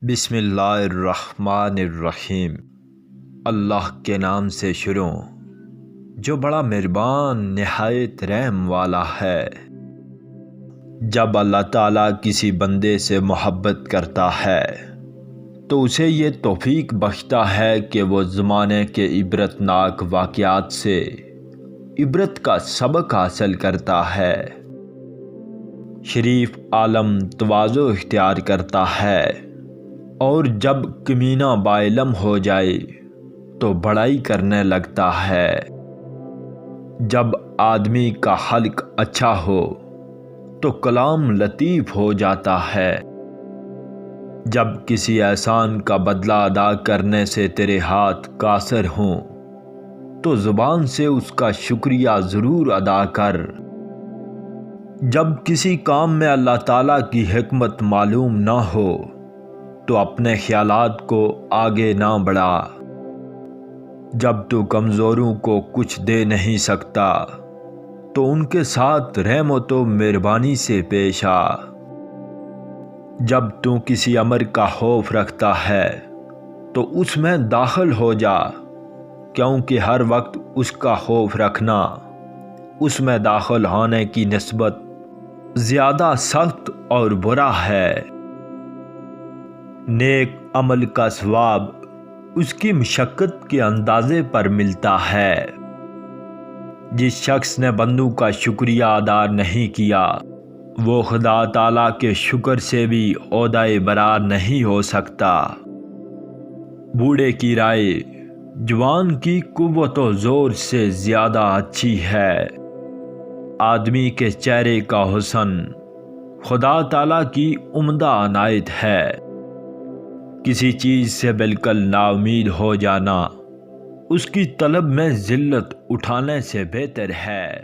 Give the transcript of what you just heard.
بسم اللہ الرحمن الرحیم۔ اللہ کے نام سے شروع جو بڑا مہربان نہایت رحم والا ہے۔ جب اللہ تعالیٰ کسی بندے سے محبت کرتا ہے تو اسے یہ توفیق بخشتا ہے کہ وہ زمانے کے عبرتناک واقعات سے عبرت کا سبق حاصل کرتا ہے، شریف عالم تواضع اختیار کرتا ہے، اور جب کمینہ باعلم ہو جائے تو بڑائی کرنے لگتا ہے۔ جب آدمی کا خلق اچھا ہو تو کلام لطیف ہو جاتا ہے۔ جب کسی احسان کا بدلہ ادا کرنے سے تیرے ہاتھ قاصر ہوں تو زبان سے اس کا شکریہ ضرور ادا کر۔ جب کسی کام میں اللہ تعالیٰ کی حکمت معلوم نہ ہو تو اپنے خیالات کو آگے نہ بڑھا۔ جب تو کمزوروں کو کچھ دے نہیں سکتا تو ان کے ساتھ رحمت و مہربانی سے پیش آ۔ جب تو کسی امر کا خوف رکھتا ہے تو اس میں داخل ہو جا، کیونکہ ہر وقت اس کا خوف رکھنا اس میں داخل ہونے کی نسبت زیادہ سخت اور برا ہے۔ نیک عمل کا ثواب اس کی مشقت کے اندازے پر ملتا ہے۔ جس شخص نے بندوں کا شکریہ ادا نہیں کیا وہ خدا تعالیٰ کے شکر سے بھی عہدۂ برار نہیں ہو سکتا۔ بوڑھے کی رائے جوان کی قوت و زور سے زیادہ اچھی ہے۔ آدمی کے چہرے کا حسن خدا تعالیٰ کی عمدہ عنایت ہے۔ کسی چیز سے بالکل نا امید ہو جانا اس کی طلب میں ذلت اٹھانے سے بہتر ہے۔